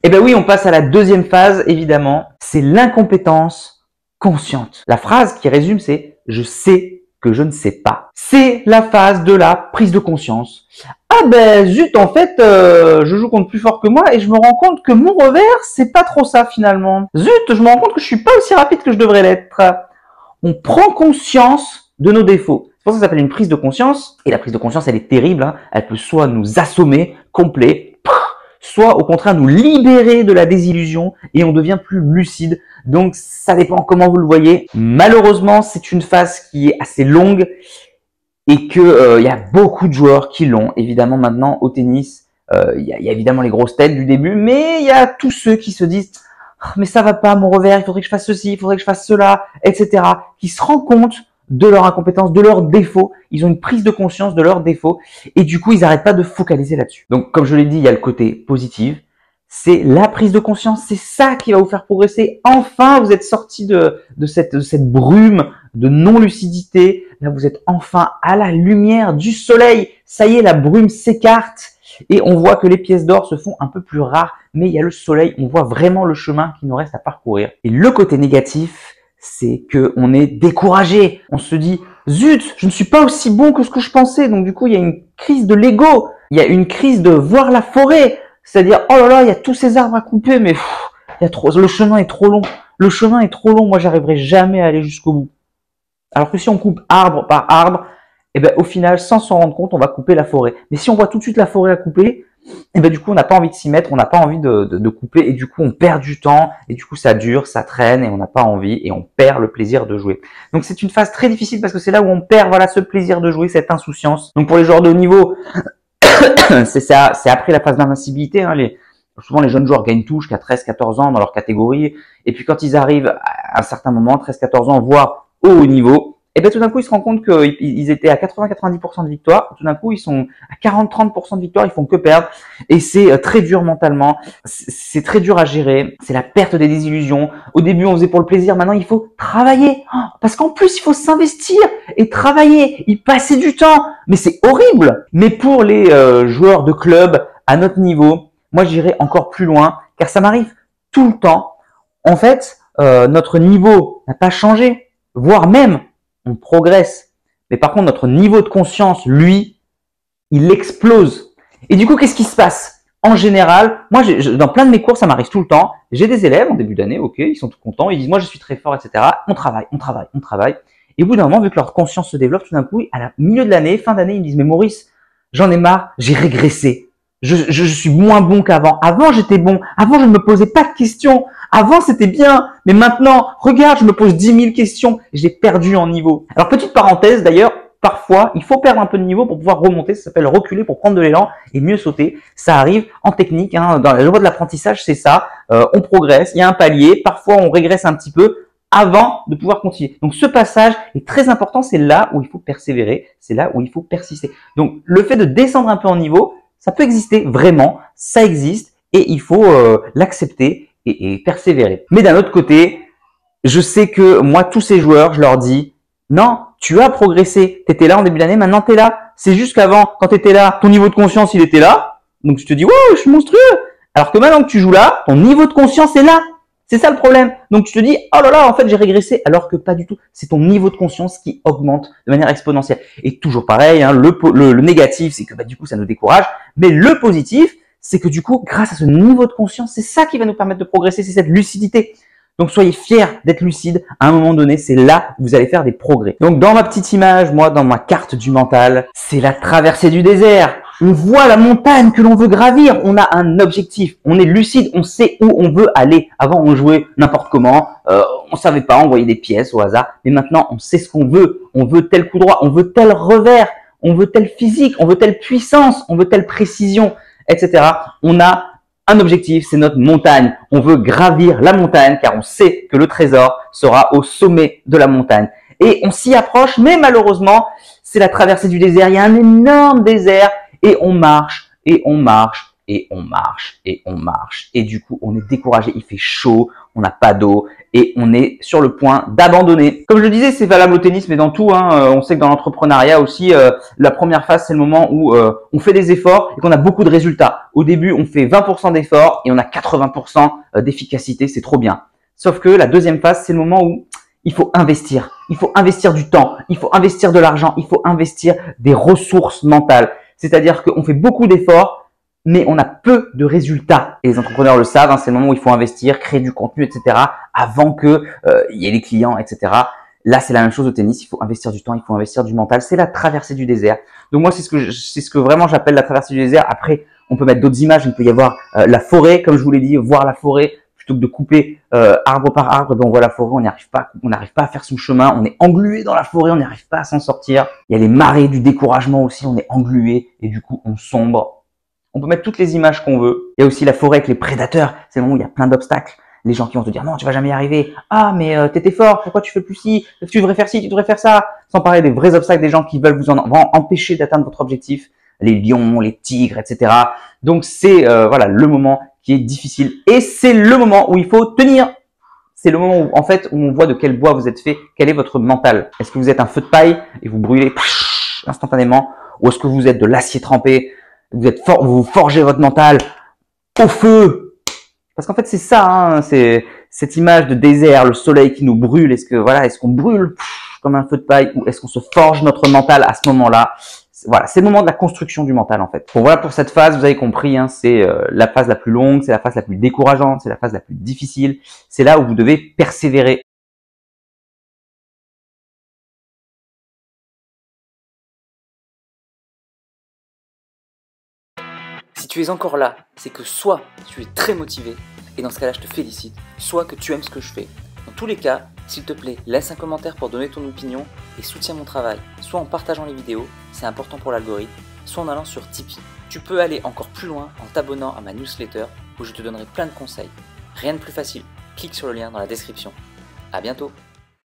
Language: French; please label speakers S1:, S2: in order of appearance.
S1: Eh ben oui, on passe à la deuxième phase, évidemment. C'est l'incompétence consciente. La phrase qui résume, c'est « je sais que je ne sais pas ». C'est la phase de la prise de conscience. Ah ben zut, en fait, je joue contre plus fort que moi et je me rends compte que mon revers, c'est pas trop ça finalement. Zut, je me rends compte que je suis pas aussi rapide que je devrais l'être. On prend conscience de nos défauts. C'est pour ça que ça s'appelle une prise de conscience. Et la prise de conscience, elle est terrible. Hein. Elle peut soit nous assommer complet, soit au contraire nous libérer de la désillusion et on devient plus lucide. Donc ça dépend comment vous le voyez. Malheureusement, c'est une phase qui est assez longue et que y a beaucoup de joueurs qui l'ont. Évidemment, maintenant au tennis, y a évidemment les grosses têtes du début, mais il y a tous ceux qui se disent mais ça va pas mon revers, il faudrait que je fasse ceci, il faudrait que je fasse cela, etc. Qui se rendent compte de leur incompétence, de leurs défauts. Ils ont une prise de conscience de leurs défauts et du coup, ils n'arrêtent pas de focaliser là-dessus. Donc, comme je l'ai dit, il y a le côté positif. C'est la prise de conscience, c'est ça qui va vous faire progresser. Enfin, vous êtes sorti de cette brume de non-lucidité. Là, vous êtes enfin à la lumière du soleil. Ça y est, la brume s'écarte et on voit que les pièces d'or se font un peu plus rares. Mais il y a le soleil, on voit vraiment le chemin qui nous reste à parcourir. Et le côté négatif, c'est que on est découragé. On se dit, zut, je ne suis pas aussi bon que ce que je pensais. Donc du coup, il y a une crise de l'ego. Il y a une crise de voir la forêt. C'est-à-dire, oh là là, il y a tous ces arbres à couper, mais il y a trop, le chemin est trop long. Le chemin est trop long. Moi, j'arriverai jamais à aller jusqu'au bout. Alors que si on coupe arbre par arbre, eh ben, au final, sans s'en rendre compte, on va couper la forêt. Mais si on voit tout de suite la forêt à couper, et ben du coup on n'a pas envie de s'y mettre, on n'a pas envie de couper et du coup on perd du temps et du coup ça dure, ça traîne et on n'a pas envie et on perd le plaisir de jouer. Donc c'est une phase très difficile parce que c'est là où on perd voilà ce plaisir de jouer, cette insouciance. Donc pour les joueurs de haut niveau, c'est ça, c'est après la phase d'invincibilité. Hein, souvent les jeunes joueurs gagnent tout jusqu'à 13-14 ans dans leur catégorie et puis quand ils arrivent à un certain moment, 13-14 ans, voire au haut niveau, et bien tout d'un coup, ils se rendent compte qu'ils étaient à 80-90% de victoire. Tout d'un coup, ils sont à 40-30% de victoire. Ils font que perdre. Et c'est très dur mentalement. C'est très dur à gérer. C'est la perte des désillusions. Au début, on faisait pour le plaisir. Maintenant, il faut travailler. Parce qu'en plus, il faut s'investir et travailler, y passer du temps. Mais c'est horrible. Mais pour les joueurs de club à notre niveau, moi, j'irai encore plus loin. Car ça m'arrive tout le temps. En fait, notre niveau n'a pas changé. Voire même, on progresse. Mais par contre, notre niveau de conscience, lui, il explose. Et du coup, qu'est-ce qui se passe? En général, moi, dans plein de mes cours, ça m'arrive tout le temps. J'ai des élèves en début d'année, ok, ils sont tout contents, ils disent, moi, je suis très fort, etc. On travaille, on travaille, on travaille. Et au bout d'un moment, vu que leur conscience se développe, tout d'un coup, à la milieu de l'année, fin d'année, ils me disent, mais Maurice, j'en ai marre, j'ai régressé. Je suis moins bon qu'avant. Avant, j'étais bon. Avant, je ne me posais pas de questions. Avant, c'était bien. Mais maintenant, regarde, je me pose 10 000 questions. J'ai perdu en niveau. Alors, petite parenthèse, d'ailleurs, parfois, il faut perdre un peu de niveau pour pouvoir remonter. Ça s'appelle reculer pour prendre de l'élan et mieux sauter. Ça arrive en technique. Hein, dans la loi de l'apprentissage, c'est ça. On progresse. Il y a un palier. Parfois, on régresse un petit peu avant de pouvoir continuer. Donc, ce passage est très important. C'est là où il faut persévérer. C'est là où il faut persister. Donc, le fait de descendre un peu en niveau, ça peut exister vraiment, ça existe et il faut l'accepter et persévérer. Mais d'un autre côté, je sais que moi, tous ces joueurs, je leur dis, non, tu as progressé. Tu étais là en début d'année, maintenant tu es là. C'est juste qu'avant, quand tu étais là, ton niveau de conscience, il était là. Donc tu te dis, wow, je suis monstrueux. Alors que maintenant que tu joues là, ton niveau de conscience est là. C'est ça le problème. Donc tu te dis, oh là là, en fait j'ai régressé, alors que pas du tout. C'est ton niveau de conscience qui augmente de manière exponentielle. Et toujours pareil, hein, le négatif, c'est que du coup ça nous décourage. Mais le positif, c'est que du coup, grâce à ce niveau de conscience, c'est ça qui va nous permettre de progresser, c'est cette lucidité. Donc soyez fiers d'être lucide. À un moment donné, c'est là où vous allez faire des progrès. Donc dans ma petite image, moi, dans ma carte du mental, c'est la traversée du désert. On voit la montagne que l'on veut gravir. On a un objectif. On est lucide. On sait où on veut aller. Avant, on jouait n'importe comment. On savait pas. On voyait des pièces au hasard. Mais maintenant, on sait ce qu'on veut. On veut tel coup droit. On veut tel revers. On veut telle physique. On veut telle puissance. On veut telle précision, etc. On a un objectif. C'est notre montagne. On veut gravir la montagne car on sait que le trésor sera au sommet de la montagne. Et on s'y approche. Mais malheureusement, c'est la traversée du désert. Il y a un énorme désert. Et on marche, et on marche, et on marche, et on marche. Et du coup, on est découragé, il fait chaud, on n'a pas d'eau. et on est sur le point d'abandonner. Comme je le disais, c'est valable au tennis, mais dans tout. On sait que dans l'entrepreneuriat aussi, la première phase, c'est le moment où on fait des efforts et qu'on a beaucoup de résultats. Au début, on fait 20% d'efforts et on a 80% d'efficacité, c'est trop bien. Sauf que la deuxième phase, c'est le moment où il faut investir. Il faut investir du temps, il faut investir de l'argent, il faut investir des ressources mentales. C'est-à-dire qu'on fait beaucoup d'efforts, mais on a peu de résultats. Et les entrepreneurs le savent, c'est le moment où il faut investir, créer du contenu, etc. avant que y ait les clients, etc. Là, c'est la même chose au tennis. Il faut investir du temps, il faut investir du mental. C'est la traversée du désert. Donc moi, c'est ce que vraiment j'appelle la traversée du désert. Après, on peut mettre d'autres images. Il peut y avoir la forêt, comme je vous l'ai dit, voir la forêt plutôt que de couper arbre par arbre. Ben, on voit la forêt, on n'arrive pas à faire son chemin. On est englué dans la forêt, on n'arrive pas à s'en sortir. Il y a les marées du découragement aussi. On est englué et du coup, on sombre. On peut mettre toutes les images qu'on veut. Il y a aussi la forêt avec les prédateurs. C'est le moment où il y a plein d'obstacles. Les gens qui vont te dire non, tu vas jamais y arriver. Ah, mais t'étais fort. Pourquoi tu fais plus ci? Tu devrais faire ci, tu devrais faire ça. Sans parler des vrais obstacles, des gens qui veulent vous en empêcher d'atteindre votre objectif. Les lions, les tigres, etc. Donc c'est voilà le moment qui est difficile et c'est le moment où il faut tenir. C'est le moment où en fait où on voit de quel bois vous êtes fait. Quel est votre mental? Est-ce que vous êtes un feu de paille et vous brûlez instantanément, ou est-ce que vous êtes de l'acier trempé? Vous êtes fort, vous forgez votre mental au feu. Parce qu'en fait, c'est ça, c'est cette image de désert, le soleil qui nous brûle. Est-ce qu'on brûle comme un feu de paille ou est-ce qu'on se forge notre mental à ce moment-là? Voilà, c'est le moment de la construction du mental en fait. Bon, voilà pour cette phase, vous avez compris, c'est la phase la plus longue, c'est la phase la plus décourageante, c'est la phase la plus difficile. C'est là où vous devez persévérer.
S2: Si tu es encore là, c'est que soit tu es très motivé, et dans ce cas-là je te félicite, soit que tu aimes ce que je fais. Dans tous les cas, s'il te plaît, laisse un commentaire pour donner ton opinion et soutiens mon travail, soit en partageant les vidéos, c'est important pour l'algorithme, soit en allant sur Tipeee. Tu peux aller encore plus loin en t'abonnant à ma newsletter où je te donnerai plein de conseils. Rien de plus facile, clique sur le lien dans la description. À bientôt.